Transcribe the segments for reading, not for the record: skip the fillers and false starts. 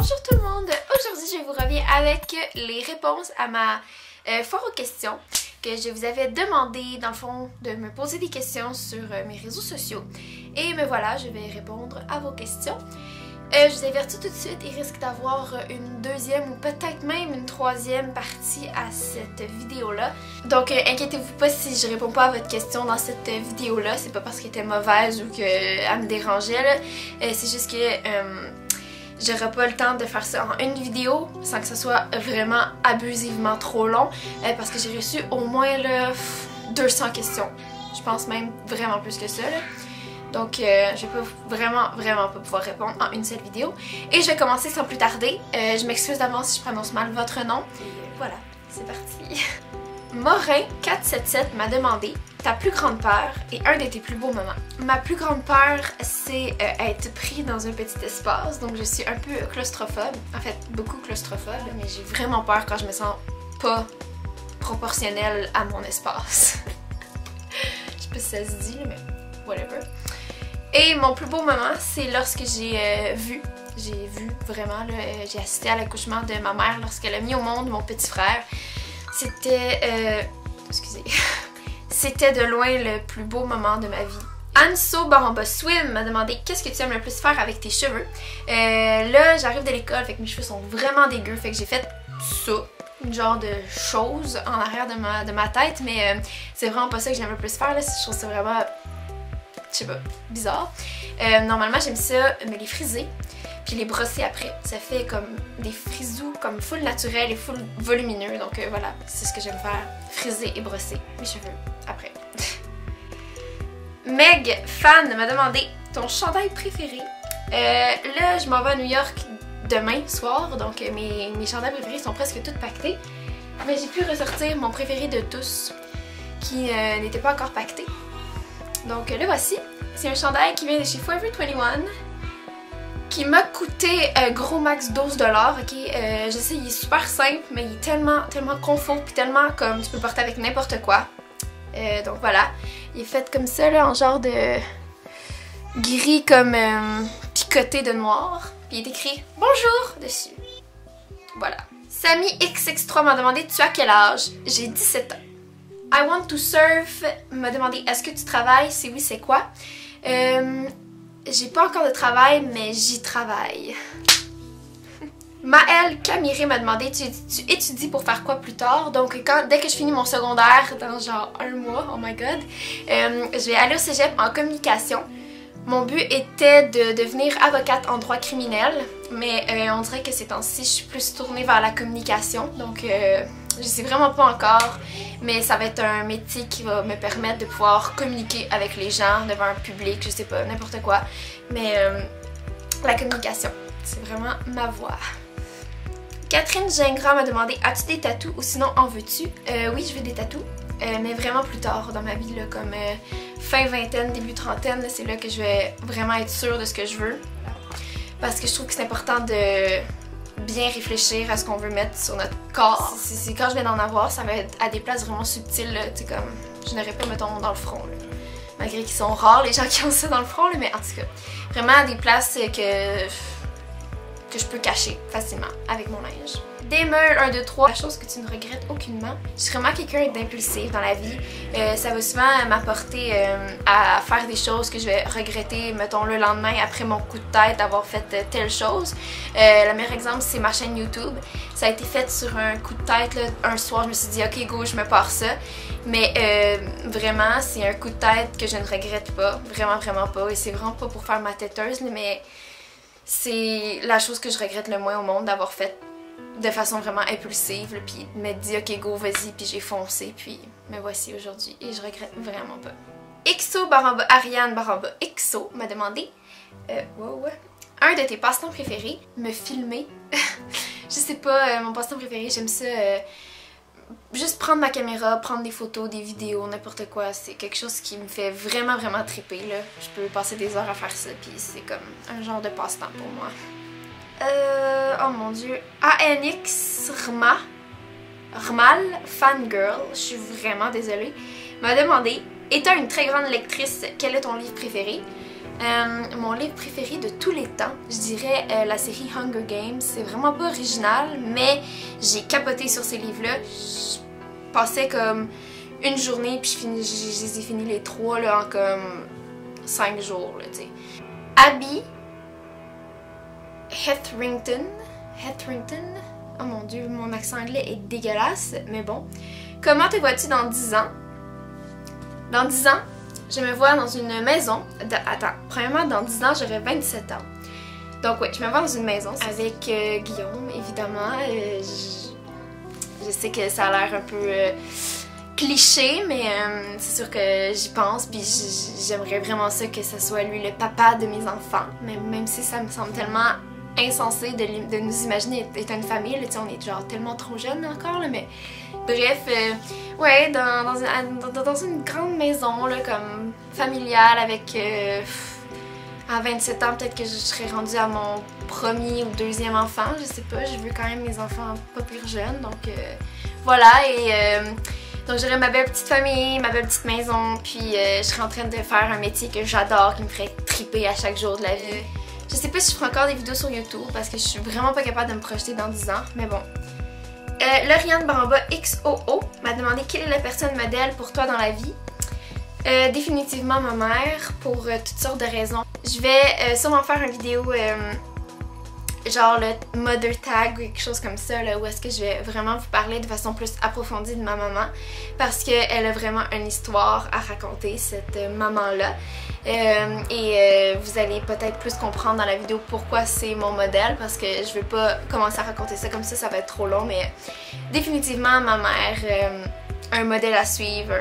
Bonjour tout le monde! Aujourd'hui je vous reviens avec les réponses à ma foire aux questions que je vous avais demandé dans le fond de me poser des questions sur mes réseaux sociaux. Et me voilà, je vais répondre à vos questions. Je vous avertis tout de suite, il risque d'avoir une deuxième ou peut-être même une troisième partie à cette vidéo-là. Donc inquiétez-vous pas si je réponds pas à votre question dans cette vidéo-là, c'est pas parce qu'elle était mauvaise ou qu'elle me dérangeait là. C'est juste que j'aurai pas le temps de faire ça en une vidéo sans que ça soit vraiment abusivement trop long parce que j'ai reçu au moins là, 200 questions. Je pense même vraiment plus que ça là. Donc je vais vraiment pas pouvoir répondre en une seule vidéo. Et je vais commencer sans plus tarder. Je m'excuse d'avance si je prononce mal votre nom. Et voilà, c'est parti. Morin477 m'a demandé ta plus grande peur et un de tes plus beaux moments. Ma plus grande peur, c'est être pris dans un petit espace. Donc je suis un peu claustrophobe. En fait, beaucoup claustrophobe. Mais j'ai vraiment peur quand je me sens pas proportionnelle à mon espace. Je sais pas si ça se dit, mais whatever. Et mon plus beau moment, c'est lorsque j'ai vu vraiment, j'ai assisté à l'accouchement de ma mère lorsqu'elle a mis au monde mon petit frère. C'était, excusez, c'était de loin le plus beau moment de ma vie. Anso Baramba Swim m'a demandé qu'est-ce que tu aimes le plus faire avec tes cheveux. Là, j'arrive de l'école, fait que mes cheveux sont vraiment dégueux, fait que j'ai fait ça. Une genre de chose en arrière de ma tête, mais c'est vraiment pas ça que j'aime le plus faire, là. Je trouve ça vraiment, je sais pas, bizarre. Normalement, j'aime ça me les friser, puis les brosser après. Ça fait comme des frisous, comme full naturel et full volumineux. Donc voilà, c'est ce que j'aime faire, friser et brosser mes cheveux après. Meg Fan m'a demandé ton chandail préféré. Là, je m'en vais à New York demain soir, donc mes chandails préférés sont presque tous paquetés. Mais j'ai pu ressortir mon préféré de tous, qui n'était pas encore paqueté. Donc le voici. C'est un chandail qui vient de chez Forever 21, qui m'a coûté gros max 12$. Ok, je sais, il est super simple, mais il est tellement confort, puis tellement comme tu peux porter avec n'importe quoi. Donc voilà, il est fait comme ça là, en genre de gris comme picoté de noir. Puis il est écrit bonjour dessus. Voilà. Samy XX3 m'a demandé tu as quel âge? J'ai 17 ans. I want to surf m'a demandé est-ce que tu travailles? Si oui, c'est quoi? J'ai pas encore de travail, mais j'y travaille. Maëlle Camiré m'a demandé tu étudies pour faire quoi plus tard? Donc dès que je finis mon secondaire, dans genre un mois, oh my god, je vais aller au cégep en communication. Mon but était de devenir avocate en droit criminel, mais on dirait que ces temps-ci, je suis plus tournée vers la communication, donc je sais vraiment pas encore, mais ça va être un métier qui va me permettre de pouvoir communiquer avec les gens devant un public, je sais pas, n'importe quoi, mais la communication, c'est vraiment ma voie. Catherine Gingras m'a demandé as-tu des tatous ou sinon en veux-tu? Oui, je veux des tatous. Mais vraiment plus tard dans ma vie, là, comme fin vingtaine, début trentaine, c'est là que je vais vraiment être sûre de ce que je veux. Parce que je trouve que c'est important de bien réfléchir à ce qu'on veut mettre sur notre corps. C'est quand je vais en avoir, ça va être à des places vraiment subtiles, tu sais, comme je n'aurais pas, mettons, dans le front, là. Malgré qu'ils sont rares, les gens qui ont ça dans le front, là, mais en tout cas, vraiment à des places que je peux cacher facilement avec mon linge. Demeure 1, 2, 3, la chose que tu ne regrettes aucunement. Je suis vraiment quelqu'un d'impulsif dans la vie. Ça va souvent m'apporter à faire des choses que je vais regretter, mettons, le lendemain après mon coup de tête d'avoir fait telle chose. Le meilleur exemple, c'est ma chaîne YouTube. Ça a été fait sur un coup de tête, là. Un soir, je me suis dit, ok, go, je me pars ça. Mais vraiment, c'est un coup de tête que je ne regrette pas. Vraiment pas. Et c'est vraiment pas pour faire ma têteuse, mais c'est la chose que je regrette le moins au monde d'avoir fait de façon vraiment impulsive, là, puis m'être dit ok go vas-y, puis j'ai foncé, puis me voici aujourd'hui et je regrette vraiment pas. XO Baramba Ariane Baramba XO m'a demandé un de tes passe-temps préférés, me filmer. Je sais pas, mon passe-temps préféré, j'aime ça juste prendre ma caméra, prendre des photos, des vidéos, n'importe quoi, c'est quelque chose qui me fait vraiment triper là. Je peux passer des heures à faire ça, puis c'est comme un genre de passe-temps pour moi. Oh mon dieu, ANX Rmal Fangirl, je suis vraiment désolée, m'a demandé étant une très grande lectrice, quel est ton livre préféré? Mon livre préféré de tous les temps, je dirais la série Hunger Games. C'est vraiment pas original, mais j'ai capoté sur ces livres-là. Je passais comme une journée, puis je les ai finis les 3 là, en comme 5 jours, là, tu sais. Abby Hetherington. Oh mon dieu, mon accent anglais est dégueulasse, mais bon. Comment te vois-tu dans 10 ans? Dans 10 ans, je me vois dans une maison. Attends, premièrement, dans 10 ans, j'aurai 27 ans. Donc oui, je me vois dans une maison avec Guillaume, évidemment. Je sais que ça a l'air un peu cliché, mais c'est sûr que j'y pense. Puis j'aimerais vraiment ça que ce soit lui le papa de mes enfants. Même si ça me semble tellement insensé de nous imaginer être une famille. Là, on est genre tellement trop jeunes encore, là, mais bref, ouais, dans une grande maison, là, comme familiale, avec à 27 ans, peut-être que je serais rendue à mon premier ou deuxième enfant, je sais pas, je veux quand même mes enfants pas plus jeunes, donc voilà, et donc j'aurais ma belle petite famille, ma belle petite maison, puis je serais en train de faire un métier que j'adore, qui me ferait triper à chaque jour de la vie. Je sais pas si je ferai encore des vidéos sur YouTube parce que je suis vraiment pas capable de me projeter dans 10 ans, mais bon. Lauriane Baramba XOO m'a demandé quelle est la personne modèle pour toi dans la vie. Définitivement ma mère, pour toutes sortes de raisons. Je vais sûrement faire une vidéo genre le Mother Tag ou quelque chose comme ça, là, où est-ce que je vais vraiment vous parler de façon plus approfondie de ma maman, parce qu'elle a vraiment une histoire à raconter, cette maman-là. Vous allez peut-être plus comprendre dans la vidéo pourquoi c'est mon modèle, parce que je vais pas commencer à raconter ça comme ça va être trop long, mais définitivement ma mère, un modèle à suivre,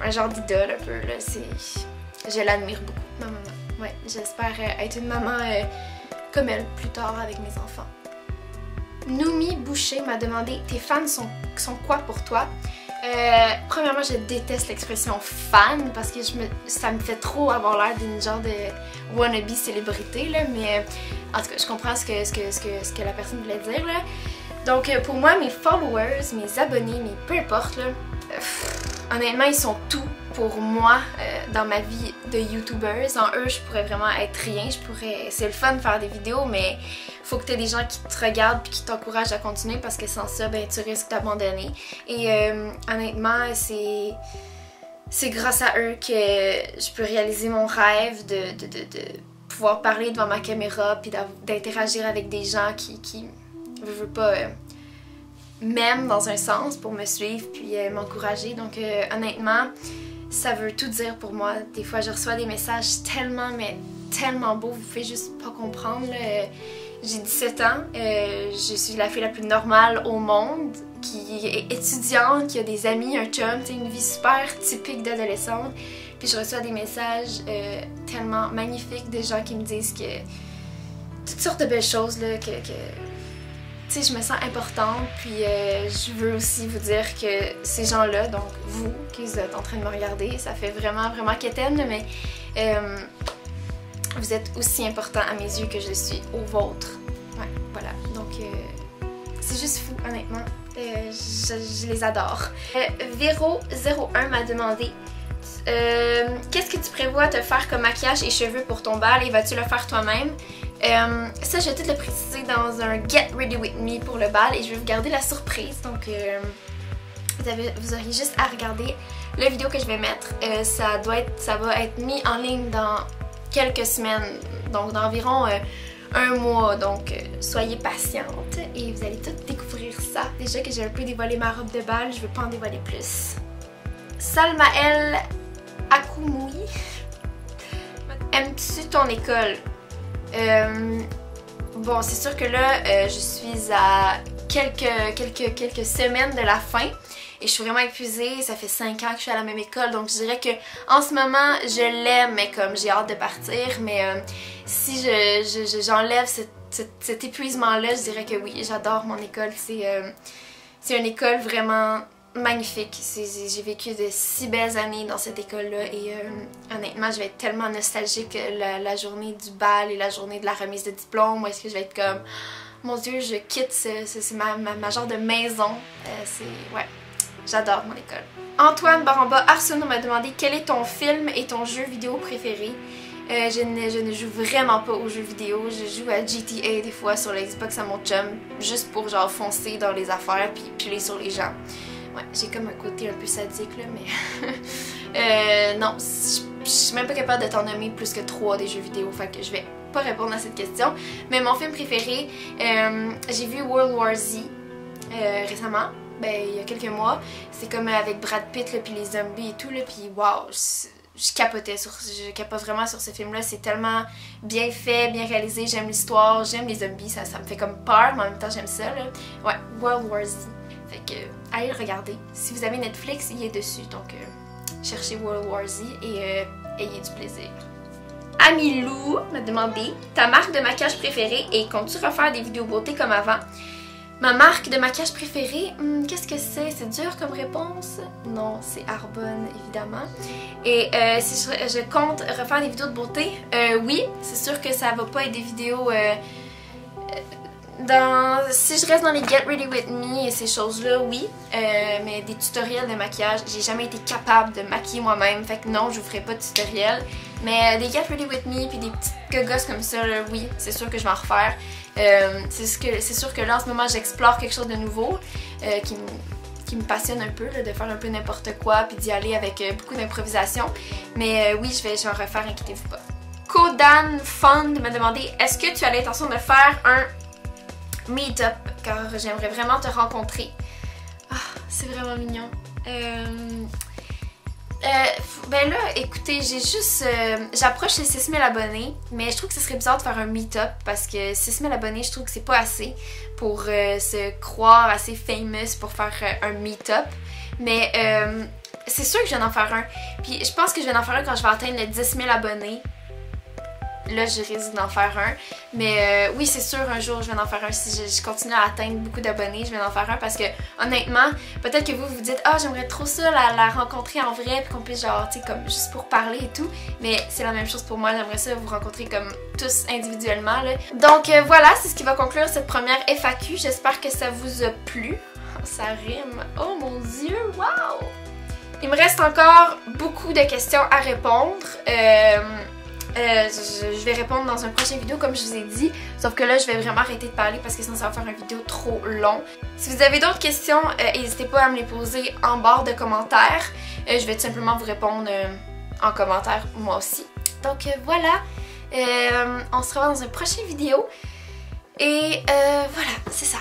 un genre d'idole un peu, là, je l'admire beaucoup, ma maman. Ouais, j'espère être une maman comme elle plus tard avec mes enfants. Noumi Boucher m'a demandé tes fans sont quoi pour toi? Premièrement, je déteste l'expression fan parce que ça me fait trop avoir l'air d'une genre de wannabe célébrité, là, mais en tout cas, je comprends ce que la personne voulait dire, là. Donc pour moi, mes followers, mes abonnés, peu importe, là, honnêtement, ils sont tout pour moi dans ma vie de YouTuber. Sans eux, je pourrais vraiment être rien. C'est le fun de faire des vidéos, mais faut que tu aies des gens qui te regardent et qui t'encouragent à continuer, parce que sans ça, ben, tu risques d'abandonner. Et honnêtement, c'est grâce à eux que je peux réaliser mon rêve de pouvoir parler devant ma caméra puis d'interagir avec des gens qui veulent pas m'aiment dans un sens pour me suivre puis m'encourager. Donc honnêtement, ça veut tout dire pour moi. Des fois, je reçois des messages tellement, mais tellement beaux, vous pouvez juste pas comprendre. J'ai 17 ans, je suis la fille la plus normale au monde, qui est étudiante, qui a des amis, un chum, une vie super typique d'adolescente. Puis je reçois des messages tellement magnifiques, des gens qui me disent que toutes sortes de belles choses, là, tu sais, je me sens importante, puis je veux aussi vous dire que ces gens-là, donc vous qui êtes en train de me regarder, ça fait vraiment, vraiment quétaine, mais vous êtes aussi important à mes yeux que je suis aux vôtres. Ouais, voilà, donc c'est juste fou, honnêtement. Je les adore. Vero01 m'a demandé qu'est-ce que tu prévois te faire comme maquillage et cheveux pour ton bal et vas-tu le faire toi-même? Ça, je vais tout le préciser dans un Get Ready With Me pour le bal et je vais vous garder la surprise. Donc, vous auriez juste à regarder la vidéo que je vais mettre. Ça va être mis en ligne dans quelques semaines, donc d'environ un mois. Donc, soyez patiente et vous allez tout découvrir ça. Déjà que j'ai un peu dévoilé ma robe de bal, je veux pas en dévoiler plus. Salmaël Akoumoui, aimes-tu ton école? Bon, c'est sûr que là, je suis à quelques semaines de la fin et je suis vraiment épuisée. Ça fait 5 ans que je suis à la même école, donc je dirais que en ce moment, je l'aime, mais comme j'ai hâte de partir. Mais si j'enlève cet épuisement-là, je dirais que oui, j'adore mon école. C'est une école vraiment magnifique. J'ai vécu de si belles années dans cette école-là et honnêtement, je vais être tellement nostalgique la journée du bal et la journée de la remise de diplôme, où est-ce que je vais être comme mon Dieu, je quitte, c'est ma genre de maison. Ouais, j'adore mon école. Antoine Baramba Arsenault m'a demandé quel est ton film et ton jeu vidéo préféré. Je ne joue vraiment pas aux jeux vidéo. Je joue à GTA des fois sur le Xbox à mon chum, juste pour genre foncer dans les affaires puis piler sur les gens. Ouais, j'ai comme un côté un peu sadique là, mais non, je suis même pas capable de t'en nommer plus que 3 des jeux vidéo, fait que je vais pas répondre à cette question. Mais mon film préféré, j'ai vu World War Z récemment, il y a quelques mois. C'est comme avec Brad Pitt là, puis les zombies et tout là, puis waouh, je capote vraiment sur ce film-là. C'est tellement bien fait, bien réalisé. J'aime l'histoire, j'aime les zombies, ça me fait comme peur, mais en même temps j'aime ça là. Ouais, World War Z. Fait que allez le regarder. Si vous avez Netflix, il est dessus, donc cherchez World War Z et ayez du plaisir. Amilou m'a demandé ta marque de maquillage préférée et comptes-tu refaire des vidéos beauté comme avant? Ma marque de maquillage préférée, qu'est-ce que c'est? C'est dur comme réponse? Non, c'est Arbonne, évidemment. Et si je compte refaire des vidéos de beauté, oui, c'est sûr que ça va pas être des vidéos... si je reste dans les Get Ready With Me et ces choses-là, oui. Mais des tutoriels de maquillage, j'ai jamais été capable de maquiller moi-même. Fait que non, je vous ferai pas de tutoriel. Mais des Get Ready With Me puis des petites gogosses comme ça, là, oui, c'est sûr que je vais en refaire. C'est sûr que là, en ce moment, j'explore quelque chose de nouveau qui me passionne un peu, là, de faire un peu n'importe quoi puis d'y aller avec beaucoup d'improvisation. Mais oui, je vais en refaire, inquiétez-vous pas. Kodan Fund m'a demandé, est-ce que tu as l'intention de faire un meet-up, car j'aimerais vraiment te rencontrer. Ah, c'est vraiment mignon. Ben là, écoutez, j'approche les 6000 abonnés, mais je trouve que ce serait bizarre de faire un meet-up parce que 6000 abonnés, je trouve que c'est pas assez pour se croire assez famous pour faire un meet-up. Mais c'est sûr que je vais en faire un. Puis je pense que je vais en faire un quand je vais atteindre les 10 000 abonnés. Là, je risque d'en faire un. Mais oui, c'est sûr, un jour, je vais en faire un. Si je continue à atteindre beaucoup d'abonnés, je vais en faire un parce que, honnêtement, peut-être que vous vous dites « Ah, j'aimerais trop ça, la rencontrer en vrai, puis qu'on puisse, genre, tu sais, comme juste pour parler et tout. » Mais c'est la même chose pour moi. J'aimerais ça vous rencontrer comme tous individuellement, là. Donc, voilà, c'est ce qui va conclure cette première FAQ. J'espère que ça vous a plu. Ça rime. Oh mon Dieu, wow! Il me reste encore beaucoup de questions à répondre. Je vais répondre dans une prochaine vidéo comme je vous ai dit, sauf que là je vais vraiment arrêter de parler parce que sinon ça va faire une vidéo trop long. Si vous avez d'autres questions, n'hésitez pas à me les poser en barre de commentaires. Je vais tout simplement vous répondre en commentaire moi aussi. Donc voilà, on se revoit dans une prochaine vidéo et voilà, c'est ça.